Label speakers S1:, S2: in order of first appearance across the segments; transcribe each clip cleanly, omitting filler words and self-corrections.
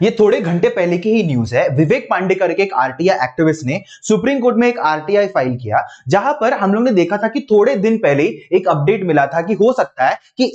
S1: ये थोड़े घंटे पहले की ही न्यूज है। विवेक पांडे करके एक आरटीआई एक्टिविस्ट ने सुप्रीम कोर्ट में एक आरटीआई फाइल किया, जहां पर हम लोग ने देखा था कि थोड़े दिन पहले एक अपडेट मिला था कि हो सकता है कि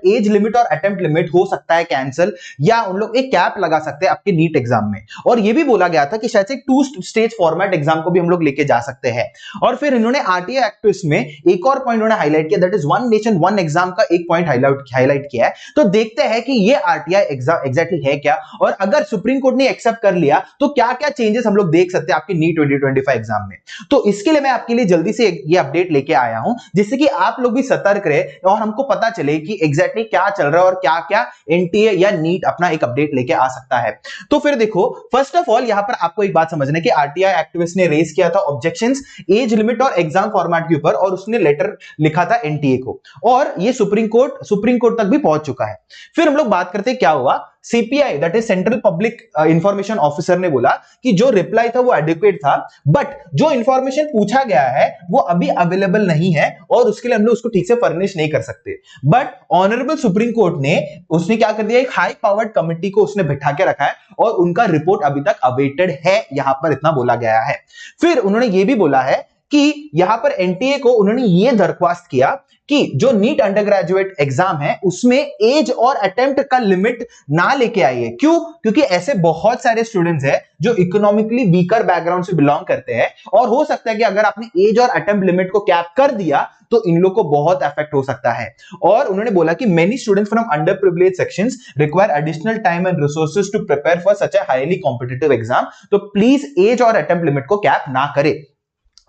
S1: एज लिमिट और अटेम्प्ट लिमिट हो सकता है कैंसिल, या उन लोग एक कैप लगा सकते हैं आपके नीट एग्जाम में। और यह भी बोला गया था कि शायद से एक 2 स्टेज फॉर्मेट एग्जाम को भी हम लोग लेके जा सकते हैं। और फिर इन्होंने आरटीआई एक्टिविस्ट में एक और पॉइंट उन्होंने हाईलाइट किया, that is one nation one exam का एक पॉइंट हाईलाइट किया है। तो देखते हैं कि ये आरटीआई एग्जाम एग्जैक्टली है क्या, और अगर सुप्रीम कोर्ट ने एक्सेप्ट कर लिया तो क्या क्या चेंजेस हम लोग देख सकते हैं आपके नीट 2025 एग्जाम में। तो इसके लिए मैं आपके लिए जल्दी से ये अपडेट लेके आया हूं, जिससे कि आप लोग भी सतर्क रहे और हमको पता चले कि एग्जैक्टली क्या चल रहा है और क्या क्या एनटीए या नीट अपना एक अपडेट लेके आ सकता है। तो फिर देखो, फर्स्ट ऑफ ऑल यहां पर आपको एक बात समझना है कि आरटीआई एक्टिविस्ट ने रेज किया था ऑब्जेक्शंस एज लिमिट और एग्जाम फॉर्मेट के ऊपर, और उसने लेटर लिखा था एनटीए को, और ये सुप्रीम कोर्ट तक भी पहुंच चुका है। फिर हम लोग बात करते हैं क्या हुआ। CPI that is central public information officer ने बोला कि जो रिप्लाई था वो एडिक्वेट था, बट जो इंफॉर्मेशन पूछा गया है वो अभी अवेलेबल नहीं है और उसके लिए हम लोग उसको ठीक से फर्निश नहीं कर सकते। बट ऑनरेबल सुप्रीम कोर्ट ने उसने क्या कर दिया, एक हाई पावर्ड कमिटी को उसने बिठा के रखा है और उनका रिपोर्ट अभी तक अवेटेड है, यहां पर इतना बोला गया है। फिर उन्होंने ये भी बोला है कि यहां पर एनटीए को उन्होंने ये दरख्वास्त किया कि जो नीट अंडर ग्रेजुएट एग्जाम है उसमें एज और अटेम्प्ट का लिमिट ना लेके आइए। क्यों? क्योंकि ऐसे बहुत सारे स्टूडेंट्स हैं जो इकोनॉमिकली वीकर बैकग्राउंड से बिलोंग करते हैं, और हो सकता है कि अगर आपने एज और अटेम्प्ट लिमिट को कैप कर दिया तो इन लोग को बहुत इफेक्ट हो सकता है। और उन्होंने बोला कि many students from under privilege sections require additional time and resources to prepare for such a highly competitive exam, तो प्लीज एज और अटेम्प्ट लिमिट को कैप ना करे।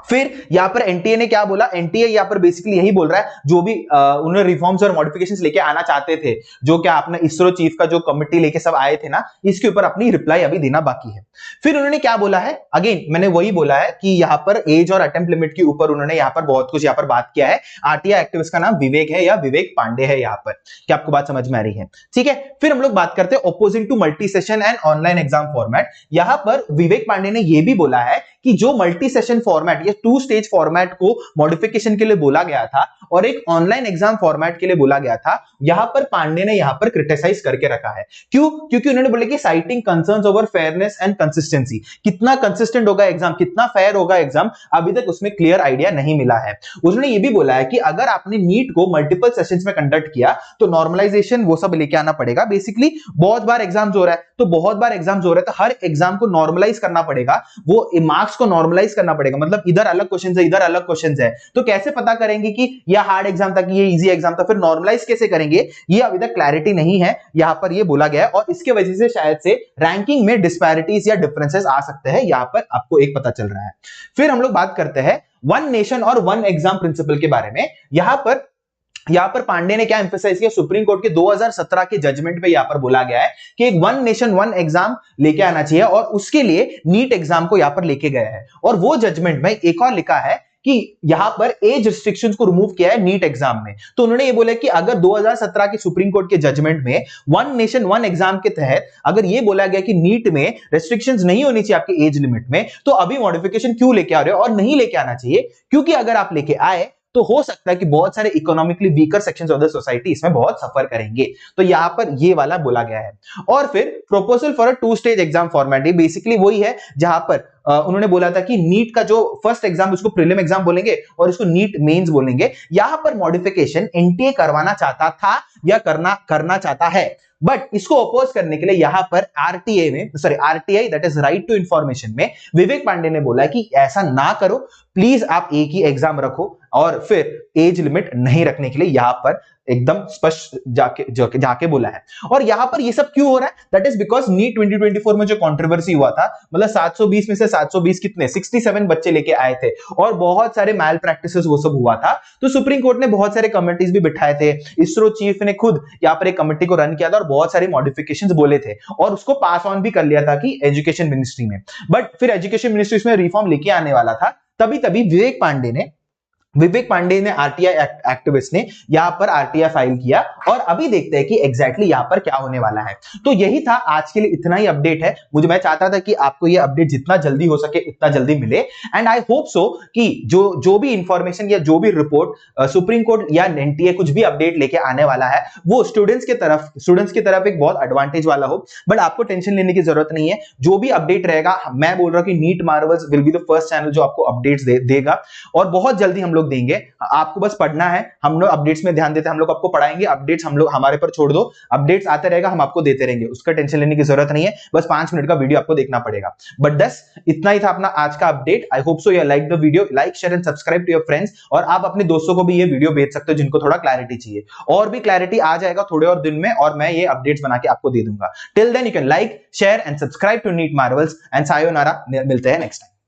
S1: फिर यहां पर एनटीए ने क्या बोला, एनटीए यहां पर बेसिकली यही बोल रहा है, जो भी उन्होंने रिफॉर्म्स और मॉडिफिकेशंस लेके आना चाहते थे, जो क्या अपना इसरो चीफ का जो कमिटी लेके सब आए थे ना, इसके ऊपर अपनी रिप्लाई अभी देना बाकी है। फिर उन्होंने क्या बोला है, अगेन मैंने वही बोला है कि यहां पर एज और अटेम्प्ट लिमिट के ऊपर उन्होंने यहां पर बहुत कुछ यहां पर बात किया है। आरटीआई एक्टिविस्ट का नाम विवेक है या विवेक पांडे है यहां पर, क्या आपको बात समझ में आ रही है? ठीक है। फिर हम लोग बात करते हैं opposing to multi session and online exam format. यहां पर विवेक पांडे ने यह भी बोला है कि जो मल्टी सेशन फॉर्मेट या 2 स्टेज फॉर्मेट को मॉडिफिकेशन के लिए बोला गया था और एक ऑनलाइन एग्जाम फॉर्मेट के लिए बोला गया था, यहां पर पांडे ने यहां पर क्रिटिसाइज करके रखा है। क्यों? क्योंकि उन्होंने बोला कि citing concerns over fairness and consistency, कितना कंसिस्टेंट होगा एग्जाम, कितना फेयर होगा एग्जाम, अभी तक उसमें क्लियर आइडिया नहीं मिला है। उन्होंने ये भी बोला है कि अगर आपने नीट को मल्टीपल सेशंस में कंडक्ट किया तो नॉर्मलाइजेशन वो सब लेके आना पड़ेगा। बेसिकली बहुत बार एग्जाम्स हो रहा है, तो बहुत बार एग्जाम्स हो रहा है तो हर एग्जाम को नॉर्मलाइज करना पड़ेगा, वो मार्क्स को नॉर्मलाइज करना पड़ेगा। मतलब इधर अलग क्वेश्चन है, इधर अलग क्वेश्चन है, तो कैसे पता करेंगे कि यह हार्ड एग्जाम था कि ये इजी एग्जाम था, फिर नॉर्मलाइज कैसे करेंगे, ये अभी तक क्लैरिटी नहीं है, यहां पर ये बोला गया है। और इसके वजह से शायद से रैंकिंग में डिस्पैरिटीज या डिफरेंसेस आ सकते हैं, यहां पर आपको एक पता चल रहा है। फिर हम लोग बात करते हैं वन नेशन और वन एग्जाम प्रिंसिपल के बारे में। यहां पर पांडे ने क्या एम्फसाइज किया, सुप्रीम कोर्ट के 2017 के जजमेंट पे यहां पर बोला गया है कि एक वन नेशन वन एग्जाम लेके आना चाहिए, और उसके लिए नीट एग्जाम को यहां पर लेके गया है। और वो जजमेंट में एक और लिखा है कि यहां पर एज रिस्ट्रिक्शंस को रिमूव किया है नीट एग्जाम में। तो उन्होंने ये बोला कि अगर 2017 के सुप्रीम कोर्ट के जजमेंट में वन नेशन वन एग्जाम के तहत अगर ये बोला गया कि नीट में रेस्ट्रिक्शंस नहीं होनी चाहिए आपके एज लिमिट में, तो अभी मॉडिफिकेशन क्यों लेके आ रहे हो, और नहीं लेके आना चाहिए, क्योंकि अगर आप लेके आए तो हो सकता है कि बहुत सारे economically weaker sections of the society इसमें बहुत सफर करेंगे। तो यहां पर ये वाला बोला गया है। और फिर proposal for a 2 stage exam format, ये बेसिकली वही है जहां पर उन्होंने बोला था कि नीट का जो फर्स्ट एग्जाम उसको प्रीलिम एग्जाम बोलेंगे और इसको नीट मेंस बोलेंगे। यहां पर मॉडिफिकेशन एनटीए करवाना चाहता था या करना चाहता है, बट इसको अपोज करने के लिए यहां पर RTI that is right to information में विवेक पांडे ने बोला कि ऐसा ना करो, प्लीज आप एक ही एग्जाम रखो, और फिर एज लिमिट नहीं रखने के लिए यहां पर एकदम स्पष्ट जाके बोला है। और यहां पर ये सब क्यों हो रहा है, दैट इज बिकॉज नीट 2024 में जो कंट्रोवर्सी हुआ था, मतलब 720 में से 720 कितने 67 बच्चे लेके आए थे और बहुत सारे मैल प्रैक्टिसेस वो सब हुआ था। तो सुप्रीम कोर्ट ने बहुत सारे कमिटीज भी बिठाए थे, इसरो चीफ ने खुद यहां पर एक कमिटी को रन किया था और बहुत सारे मॉडिफिकेशंस बोले थे, और उसको पास ऑन भी कर लिया था कि एजुकेशन मिनिस्ट्री में। बट फिर एजुकेशन मिनिस्ट्री में रिफॉर्म लेके आने वाला था, तभी विवेक पांडे ने विवेक पांडे ने आरटीआई एक्टिविस्ट ने यहां पर आरटीआई फाइल किया और अभी देखते हैं कि एग्जैक्टली यहां पर क्या होने वाला है। तो यही था आज के लिए, इतना ही अपडेट है। मैं चाहता था कि आपको ये अपडेट जितना जल्दी हो सके उतना जल्दी मिले एंड आई होप सो कि जो भी इंफॉर्मेशन या जो भी रिपोर्ट सुप्रीम कोर्ट या एनटीए कुछ भी अपडेट लेके आने वाला है वो स्टूडेंट्स की तरफ एक बहुत एडवांटेज वाला हो। बट आपको टेंशन लेने की जरूरत नहीं है, जो भी अपडेट रहेगा मैं बोल रहा हूं कि NEET Marvels will be the first channel जो आपको अपडेट्स देगा और बहुत जल्दी हम लोग देंगे। आपको बस पढ़ना है, हम लोग अपडेट्स में ध्यान देते हैं, हम लोग आपको पढ़ाएंगे, अपडेट्स हम लोग हमारे पर छोड़ दो, अपडेट्स आते रहेगा, हम आपको देते रहेंगे, उसका टेंशन लेने की जरूरत नहीं है। बस 5 मिनट का वीडियो आपको देखना पड़ेगा। बट दस इतना ही था अपना आज का update. I hope so you like the video, like share and subscribe to your friends, और आप अपने दोस्तों को भी ये वीडियो भेज सकते हो जिनको थोड़ा क्लैरिटी चाहिए। और भी क्लैरिटी आ जाएगा थोड़े और दिन में और मैं ये अपडेट्स बना के आपको दे दूंगा। Till then you can like share and subscribe to NEET Marvels and सायोनारा। मिलते हैं नेक्स्ट टाइम।